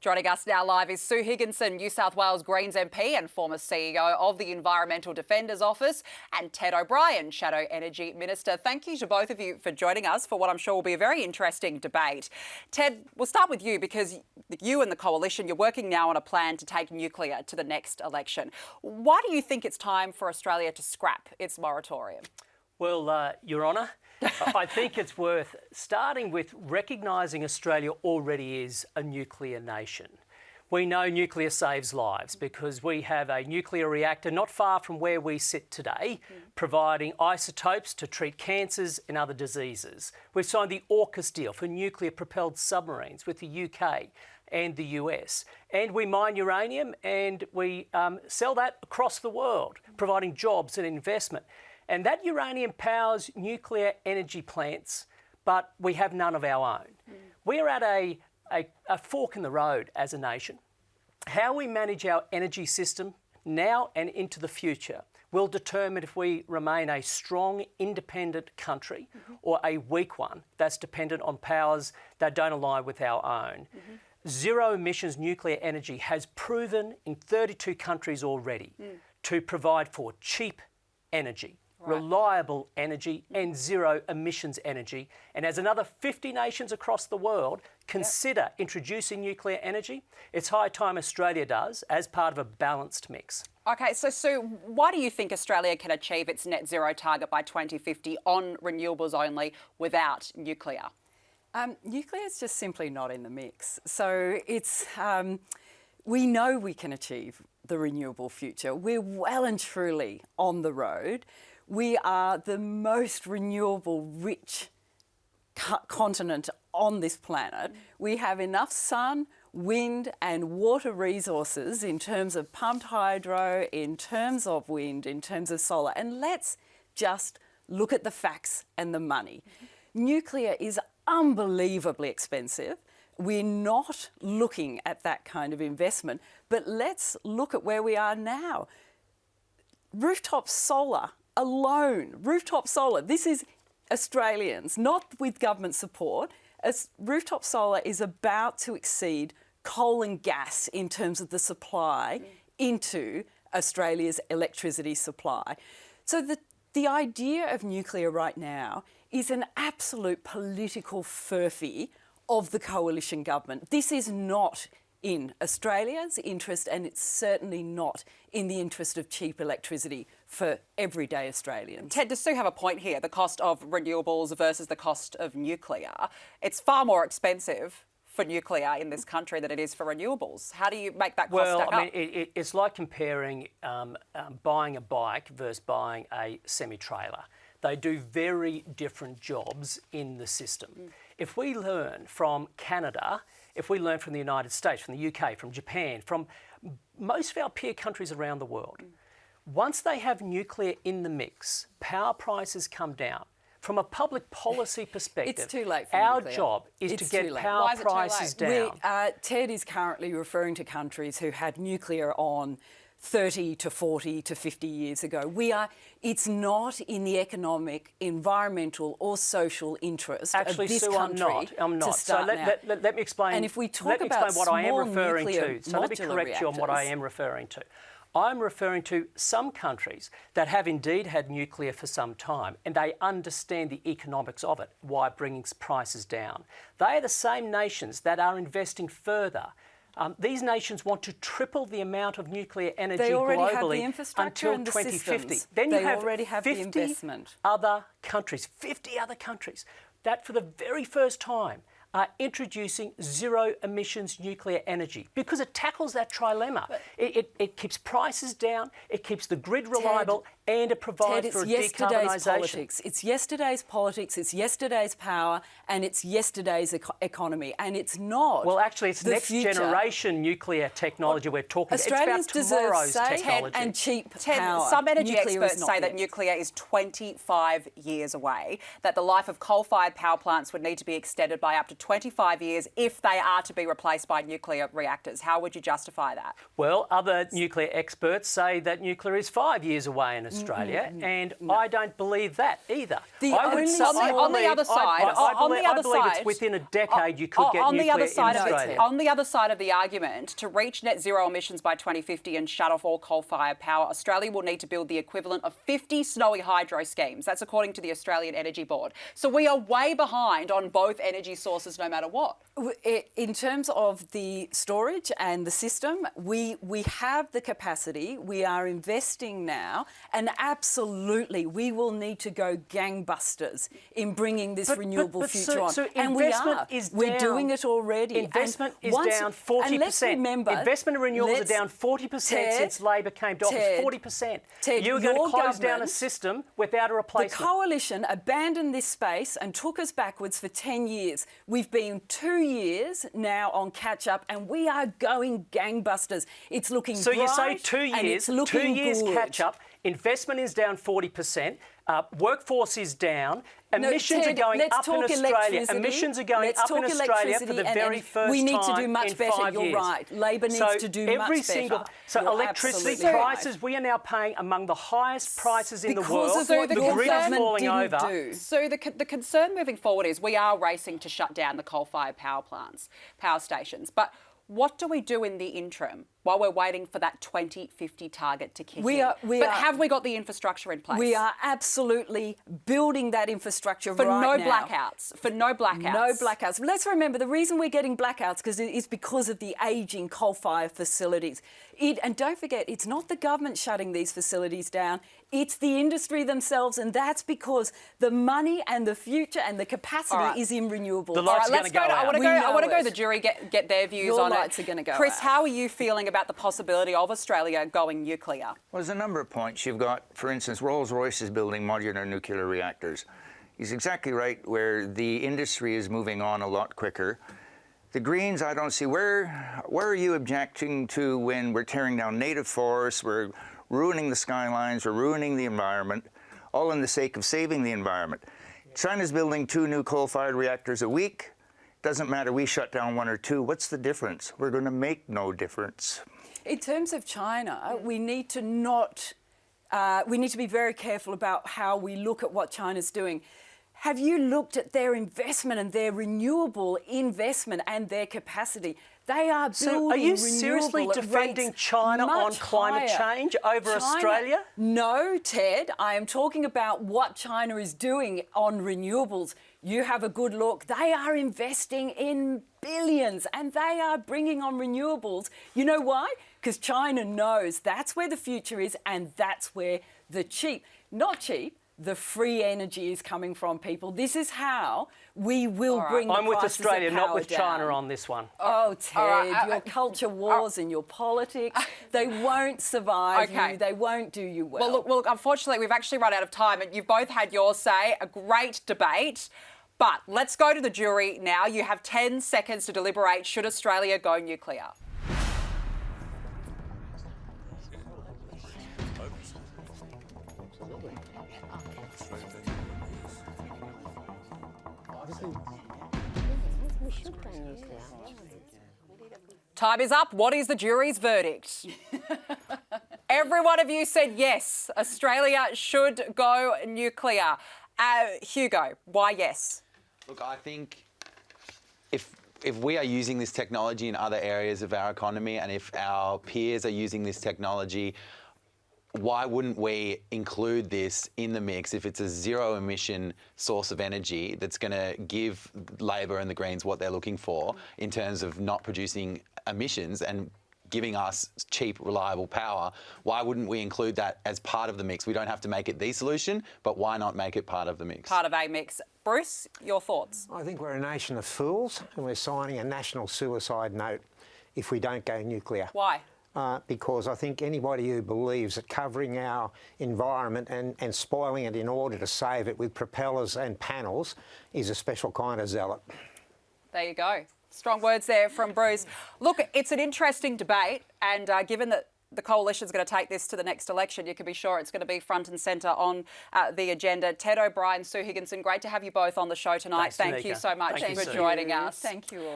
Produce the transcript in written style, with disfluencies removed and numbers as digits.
Joining us now live is Sue Higginson, New South Wales Greens MP and former CEO of the Environmental Defender's Office, and Ted O'Brien, Shadow Energy Minister. Thank you to both of you for joining us for what I'm sure will be a very interesting debate. Ted, we'll start with you because you and the Coalition, you're working now on a plan to take nuclear to the next election. Why do you think it's time for Australia to scrap its moratorium? Well, Your Honour, I think it's worth starting with recognising Australia already is a nuclear nation. We know nuclear saves lives because we have a nuclear reactor not far from where we sit today, providing isotopes to treat cancers and other diseases. We've signed the AUKUS deal for nuclear-propelled submarines with the UK and the US. And we mine uranium and we sell that across the world, providing jobs and investment. And that uranium powers nuclear energy plants, but we have none of our own. We're at a fork in the road as a nation. How we manage our energy system now and into the future will determine if we remain a strong, independent country or a weak one that's dependent on powers that don't align with our own. Zero emissions nuclear energy has proven in 32 countries already to provide for cheap energy. Reliable energy and zero emissions energy. And as another 50 nations across the world consider introducing nuclear energy, it's high time Australia does as part of a balanced mix. Okay, so Sue, why do you think Australia can achieve its net zero target by 2050 on renewables only without nuclear? Nuclear is just simply not in the mix. So it's we know we can achieve the renewable future. We're well and truly on the road. We are the most renewable-rich continent on this planet. We have enough sun, wind and water resources in terms of pumped hydro, in terms of wind, in terms of solar. And let's just look at the facts and the money. Nuclear is unbelievably expensive. We're not looking at that kind of investment, but let's look at where we are now. Rooftop solar alone, rooftop solar, this is Australians, not with government support. As rooftop solar is about to exceed coal and gas in terms of the supply into Australia's electricity supply. So the idea of nuclear right now is an absolute political furphy of the Coalition government. This is not in Australia's interest, and it's certainly not in the interest of cheap electricity for everyday Australians. Ted, does Sue have a point here? The cost of renewables versus the cost of nuclear. It's far more expensive for nuclear in this country than it is for renewables. How do you make that cost stack up? Well, I mean, it's like comparing buying a bike versus buying a semi-trailer. They do very different jobs in the system. If we learn from Canada, if we learn from the United States, from the UK, from Japan, from most of our peer countries around the world, once they have nuclear in the mix, power prices come down. From a public policy perspective, it's too late for our nuclear. job is to get power Why is it too prices late? down. Ted is currently referring to countries who had nuclear on 30 to 40 to 50 years ago. It's not in the economic, environmental or social interest of this Sue, country I'm not. to start now. Let me explain. And if we talk about what I am small referring nuclear to. So let me correct you on what I reactors. am referring to. I'm referring to some countries that have indeed had nuclear for some time and they understand the economics of it, why it brings prices down. They are the same nations that are investing further. These nations want to triple the amount of nuclear energy They already globally have the infrastructure until and the 2050. systems. Then you They have already have the 50 investment. other countries, 50 other countries, that for the very first time are introducing zero emissions nuclear energy because it tackles that trilemma. It keeps prices down, it keeps the grid reliable, and it provides for decarbonisation. Politics. It's yesterday's politics, it's yesterday's power, and it's yesterday's economy. And it's not. Well, actually, it's the next future. generation nuclear technology we're talking about. Australians It's about tomorrow's deserve safe technology. and cheap Ted, power. some energy Nuclear experts is say not that yet. nuclear is 25 years away, that the life of coal-fired power plants would need to be extended by up to 25 years if they are to be replaced by nuclear reactors. How would you justify that? Well, other nuclear experts say that nuclear is 5 years away in Australia. Australia, and I don't believe that either. On the other side, I believe it's within a decade you could get nuclear in Australia. On the other side of the argument, to reach net zero emissions by 2050 and shut off all coal-fired power, Australia will need to build the equivalent of 50 snowy hydro schemes. That's according to the Australian Energy Board. So we are way behind on both energy sources no matter what. In terms of the storage and the system, we have the capacity. We are investing now, and absolutely we will need to go gangbusters in bringing this renewable future on. So and investment is down. We're doing it already. Investment is down 40%. And let's remember, investment in renewables are down 40% since Labor came to office. 40%. You were going to close down a system without a replacement. The coalition abandoned this space and took us backwards for 10 years. We've been 2 years now on catch-up, and we are going gangbusters. It's looking bright. So you say 2 years, and it's looking 2 years good. catch-up, investment is down 40%, workforce is down, emissions are going up in Australia. Emissions are going up in Australia for the very first time. We need to do much better, you're right. Labor needs to do much better. So electricity prices, we are now paying among the highest prices in the world. Because of what the grid is government falling didn't over. do. So the concern moving forward is we are racing to shut down the coal-fired power plants, power stations. But what do we do in the interim while we're waiting for that 2050 target to kick in? Have we got the infrastructure in place? We are absolutely building that infrastructure for right now. For no blackouts. No blackouts. Let's remember, the reason we're getting blackouts is because of the ageing coal-fired facilities. And don't forget, it's not the government shutting these facilities down, it's the industry themselves, and that's because the money and the future and the capacity is in renewables. The lights are going to go out. I want to go to the jury, get their views on it. Your lights are going to go Chris, out. how are you feeling about the possibility of Australia going nuclear? Well, there's a number of points. You've got, for instance, Rolls-Royce is building modular nuclear reactors. He's exactly right, where the industry is moving on a lot quicker. The Greens, I don't see, where are you objecting to when we're tearing down native forests, we're ruining the skylines, we're ruining the environment, all in the sake of saving the environment? China's building 2 new coal-fired reactors a week. Doesn't matter, we shut down 1 or 2. What's the difference? We're going to make no difference. In terms of China, we need to be very careful about how we look at what China's doing. Have you looked at their investment and their renewable investment and their capacity? They are building So are you seriously defending China on climate change over Australia? No, Ted. I am talking about what China is doing on renewables. You have a good look. They are investing in billions and they are bringing on renewables. You know why? Because China knows that's where the future is, and that's where the the free energy is coming from, people. This is how we will bring the I'm with prices Australia, of not power with down. China on this one. Oh, Ted, your culture wars and your politics, they won't survive you. They won't do you well. Well, look, unfortunately, we've actually run out of time, and you've both had your say. A great debate. But let's go to the jury now. You have 10 seconds to deliberate. Should Australia go nuclear? Time is up. What is the jury's verdict? Every one of you said yes, Australia should go nuclear. Hugo, why yes? Look, I think if we are using this technology in other areas of our economy, and if our peers are using this technology, why wouldn't we include this in the mix if it's a zero emission source of energy that's going to give Labor and the Greens what they're looking for in terms of not producing emissions and giving us cheap, reliable power? Why wouldn't we include that as part of the mix? We don't have to make it the solution, but why not make it part of the mix? Part of a mix. Bruce, your thoughts? I think we're a nation of fools, and we're signing a national suicide note if we don't go nuclear. Why? Because I think anybody who believes that covering our environment and spoiling it in order to save it with propellers and panels is a special kind of zealot. There you go. Strong words there from Bruce. Look, it's an interesting debate, and given that the coalition is going to take this to the next election, you can be sure it's going to be front and centre on the agenda. Ted O'Brien, Sue Higginson, great to have you both on the show tonight. Thanks, Thank you Danica. so much Thank you, for Sue. joining us. Thank you all.